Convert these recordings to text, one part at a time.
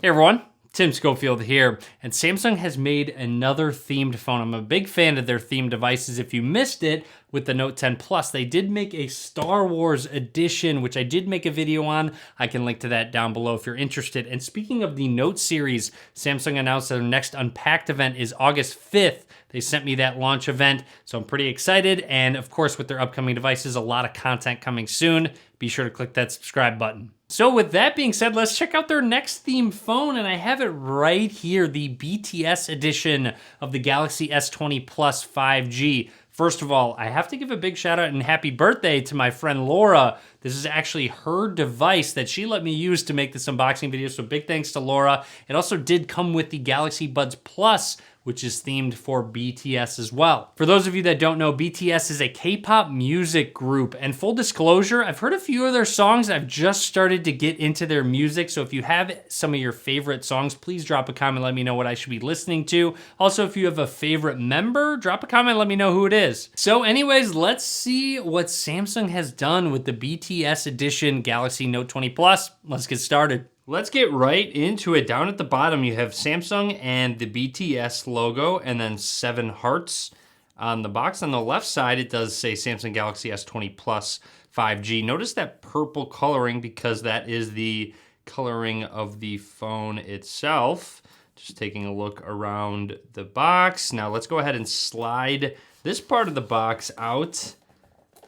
Hey everyone, Tim Schofield here, and Samsung has made another themed phone. I'm a big fan of their themed devices. If you missed it with the Note 10 Plus, they did make a Star Wars edition, which I did make a video on. I can link to that down below if you're interested. And speaking of the Note series, Samsung announced their next Unpacked event is August 5th. They sent me that launch event, so I'm pretty excited. And of course, with their upcoming devices, a lot of content coming soon. Be sure to click that subscribe button. So with that being said, let's check out their next themed phone, and I have it right here, the BTS edition of the Galaxy S20 Plus 5G. First of all, I have to give a big shout out and happy birthday to my friend Laura. This is actually her device that she let me use to make this unboxing video, so big thanks to Laura. It also did come with the Galaxy Buds Plus, which is themed for BTS as well. For those of you that don't know, BTS is a K-pop music group, and full disclosure, I've heard a few of their songs. I've just started to get into their music, so if you have some of your favorite songs, please drop a comment, let me know what I should be listening to. Also, if you have a favorite member, drop a comment, let me know who it is. So anyways, let's see what Samsung has done with the BTS edition Galaxy Note 20 Plus. Let's get started. Let's get right into it. Down at the bottom, you have Samsung and the BTS logo, and then 7 hearts on the box. On the left side, it does say Samsung Galaxy S20 Plus 5G. Notice that purple coloring because that is the coloring of the phone itself. Just taking a look around the box. Now let's go ahead and slide this part of the box out,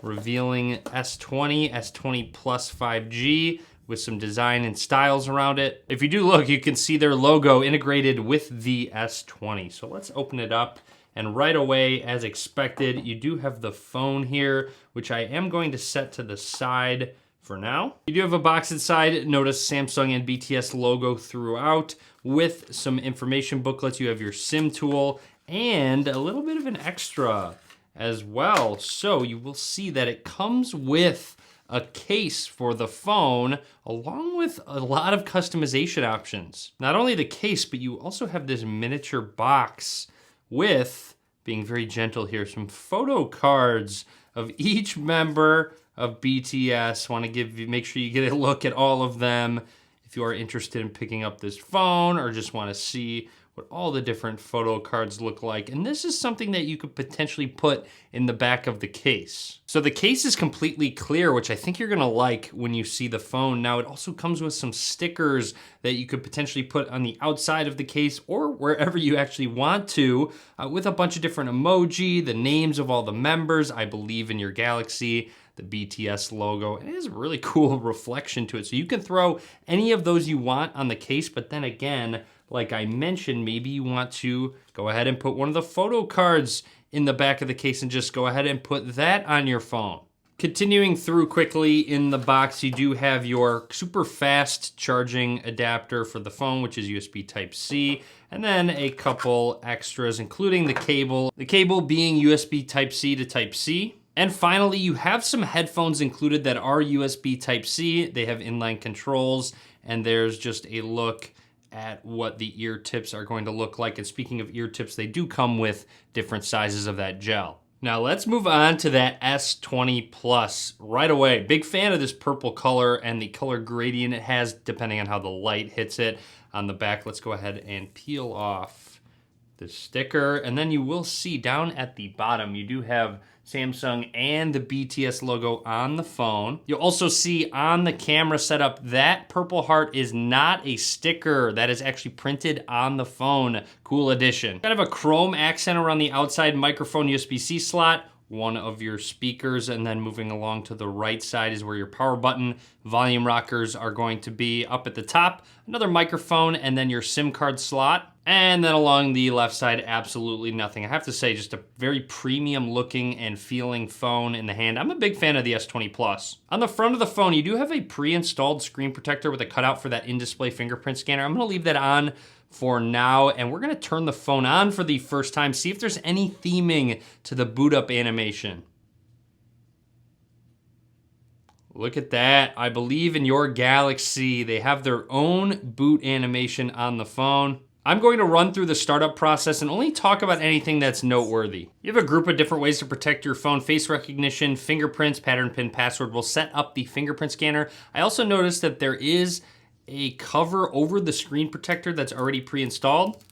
revealing S20, S20 Plus 5G. With some design and styles around it. If you do look, you can see their logo integrated with the S20. So let's open it up. And right away, as expected, you do have the phone here, which I am going to set to the side for now. You do have a box inside. Notice Samsung and BTS logo throughout with some information booklets. You have your SIM tool and a little bit of an extra as well. So you will see that it comes with a case for the phone, along with a lot of customization options. Not only the case, but you also have this miniature box with, being very gentle here, some photo cards of each member of BTS. Want to make sure you get a look at all of them if you are interested in picking up this phone or just want to see what all the different photo cards look like. And this is something that you could potentially put in the back of the case. So the case is completely clear, which I think you're gonna like when you see the phone. Now it also comes with some stickers that you could potentially put on the outside of the case or wherever you actually want to, with a bunch of different emoji, the names of all the members, I believe in your Galaxy, the BTS logo. It has a really cool reflection to it. So you can throw any of those you want on the case, but then again, like I mentioned, maybe you want to go ahead and put one of the photo cards in the back of the case and just go ahead and put that on your phone. Continuing through quickly in the box, you do have your super fast charging adapter for the phone, which is USB Type-C, and then a couple extras, including the cable being USB Type-C to Type-C. And finally, you have some headphones included that are USB Type-C. They have inline controls, and there's just a look at what the ear tips are going to look like. And speaking of ear tips, they do come with different sizes of that gel. Now let's move on to that S20 Plus right away. Big fan of this purple color and the color gradient it has depending on how the light hits it on the back. Let's go ahead and peel off the sticker. And then you will see down at the bottom, you do have Samsung and the BTS logo on the phone. You'll also see on the camera setup, that purple heart is not a sticker. That is actually printed on the phone. Cool addition. Kind of a chrome accent around the outside, microphone USB-C slot, one of your speakers, and then moving along to the right side is where your power button, volume rockers are going to be up at the top, another microphone, and then your SIM card slot. And then along the left side, absolutely nothing. I have to say, just a very premium looking and feeling phone in the hand. I'm a big fan of the S20 Plus. On the front of the phone, you do have a pre-installed screen protector with a cutout for that in-display fingerprint scanner. I'm gonna leave that on for now, and we're gonna turn the phone on for the first time, see if there's any theming to the boot up animation. Look at that. I believe in your Galaxy. They have their own boot animation on the phone. I'm going to run through the startup process and only talk about anything that's noteworthy. You have a group of different ways to protect your phone: face recognition, fingerprints, pattern pin password will set up the fingerprint scanner. I also noticed that there is a cover over the screen protector that's already pre-installed.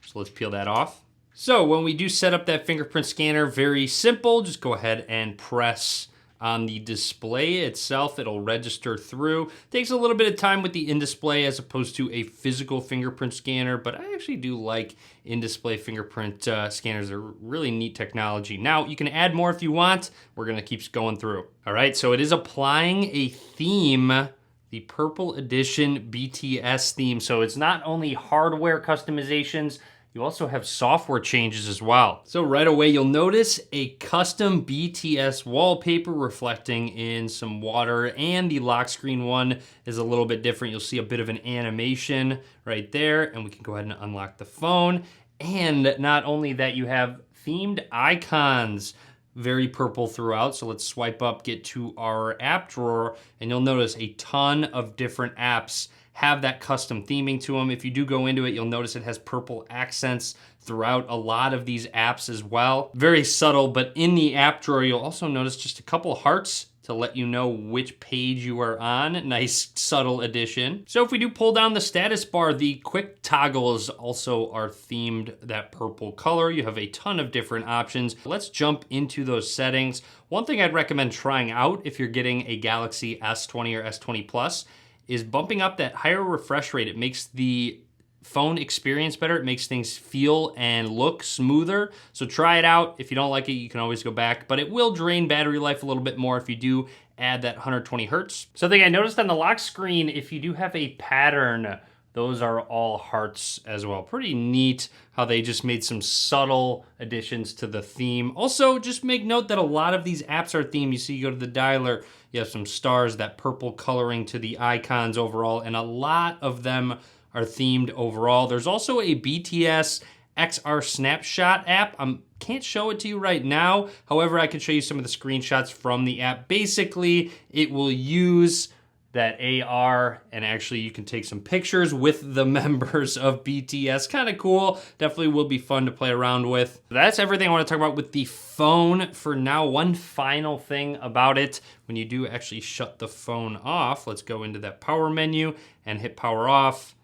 So let's peel that off. So when we do set up that fingerprint scanner, very simple. Just go ahead and press on the display itself. It'll register through. Takes a little bit of time with the in-display as opposed to a physical fingerprint scanner, but I actually do like in-display fingerprint scanners. They're really neat technology. Now, you can add more if you want. We're gonna keep going through. All right, so it is applying a theme, the Purple Edition BTS theme. So it's not only hardware customizations, you also have software changes as well. So right away, you'll notice a custom BTS wallpaper reflecting in some water, and the lock screen one is a little bit different. You'll see a bit of an animation right there, and we can go ahead and unlock the phone. And not only that, you have themed icons, very purple throughout. So let's swipe up, get to our app drawer, and you'll notice a ton of different apps have that custom theming to them. If you do go into it, you'll notice it has purple accents throughout a lot of these apps as well. Very subtle, but in the app drawer, you'll also notice just a couple hearts to let you know which page you are on. Nice subtle addition. So if we do pull down the status bar, the quick toggles also are themed that purple color. You have a ton of different options. Let's jump into those settings. One thing I'd recommend trying out if you're getting a Galaxy S20 or S20 Plus is bumping up that higher refresh rate. It makes the phone experience better. It makes things feel and look smoother. So try it out. If you don't like it, you can always go back, but it will drain battery life a little bit more if you do add that 120 hertz. Something I noticed on the lock screen, if you do have a pattern, those are all hearts as well. Pretty neat how they just made some subtle additions to the theme. Also, just make note that a lot of these apps are themed. You see, you go to the dialer, you have some stars, that purple coloring to the icons overall, and a lot of them are themed overall. There's also a BTS XR Snapshot app. I can't show it to you right now. However, I can show you some of the screenshots from the app. Basically, it will use that AR, and actually you can take some pictures with the members of BTS. Kind of cool. Definitely will be fun to play around with. That's everything I want to talk about with the phone for now. One final thing about it, when you do actually shut the phone off, let's go into that power menu and hit power off.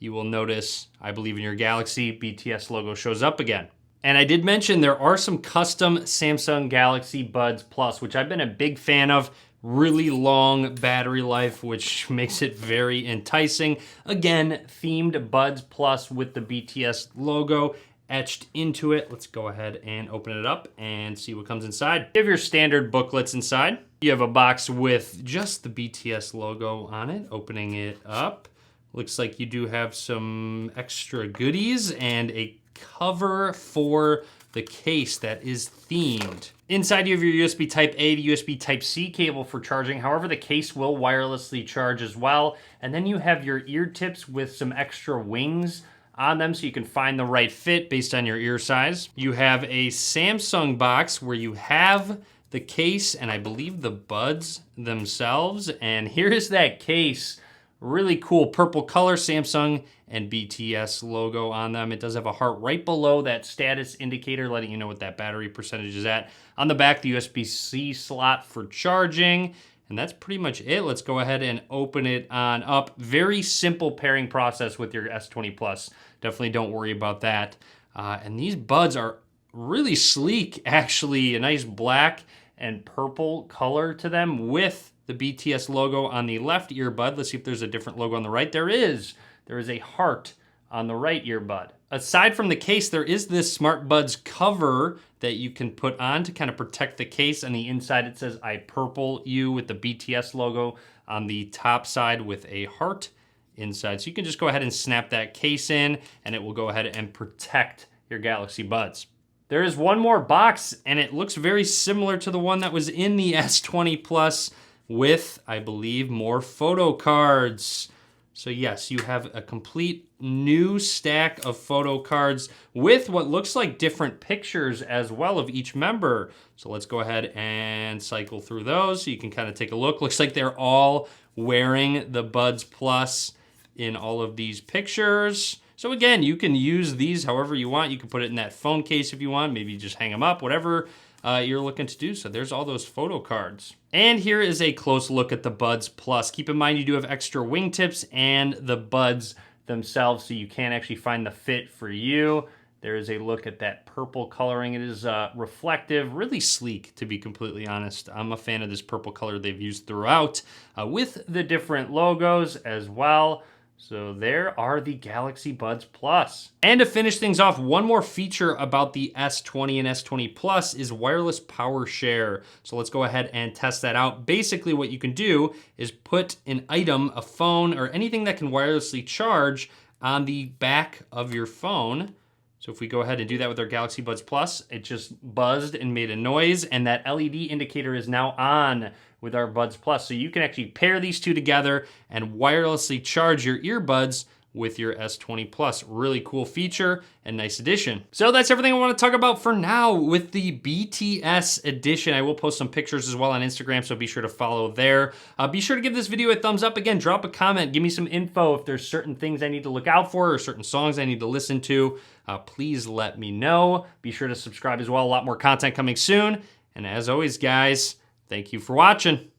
You will notice, I believe in your Galaxy, BTS logo shows up again. And I did mention there are some custom Samsung Galaxy Buds Plus, which I've been a big fan of. Really long battery life, which makes it very enticing. Again, themed Buds Plus with the BTS logo etched into it. Let's go ahead and open it up and see what comes inside. You have your standard booklets inside. You have a box with just the BTS logo on it. Opening it up, looks like you do have some extra goodies and a cover for the case that is themed. Inside you have your USB Type-A to USB Type-C cable for charging. However, the case will wirelessly charge as well. And then you have your ear tips with some extra wings on them so you can find the right fit based on your ear size. You have a Samsung box where you have the case and I believe the buds themselves. And here is that case. Really cool purple color, Samsung and BTS logo on them. It does have a heart right below that status indicator, letting you know what that battery percentage is at. On the back, the USB-C slot for charging, and that's pretty much it. Let's go ahead and open it on up. Very simple pairing process with your S20 Plus. Definitely don't worry about that. And these buds are really sleek, actually. A nice black and purple color to them with the BTS logo on the left earbud. Let's see if there's a different logo on the right. There is a heart on the right earbud. Aside from the case, there is this Smart Buds cover that you can put on to kind of protect the case. On the inside, it says, I purple you with the BTS logo on the top side with a heart inside. So you can just go ahead and snap that case in and it will go ahead and protect your Galaxy Buds. There is one more box and it looks very similar to the one that was in the S20 Plus with, I believe, more photo cards. So yes, you have a complete new stack of photo cards with what looks like different pictures as well of each member. So let's go ahead and cycle through those so you can kind of take a look. Looks like they're all wearing the Buds Plus in all of these pictures. So again, you can use these however you want. You can put it in that phone case if you want, maybe just hang them up, whatever you're looking to do so. There's all those photo cards. And here is a close look at the Buds Plus. Keep in mind you do have extra wingtips and the buds themselves, so you can actually find the fit for you. There is a look at that purple coloring. It is reflective, really sleek, to be completely honest. I'm a fan of this purple color they've used throughout with the different logos as well. So there are the Galaxy Buds Plus. And to finish things off, one more feature about the S20 and S20 Plus is wireless power share. So let's go ahead and test that out. Basically what you can do is put an item, a phone, or anything that can wirelessly charge on the back of your phone. So if we go ahead and do that with our Galaxy Buds Plus, it just buzzed and made a noise, and that LED indicator is now on with our Buds Plus. So you can actually pair these two together and wirelessly charge your earbuds with your S20 Plus. Really cool feature and nice addition. So that's everything I want to talk about for now with the BTS edition. I will post some pictures as well on Instagram, so be sure to follow there. Be sure to give this video a thumbs up. Again, drop a comment, give me some info if there's certain things I need to look out for or certain songs I need to listen to. Please let me know. Be sure to subscribe as well. A lot more content coming soon. And as always, guys, thank you for watching.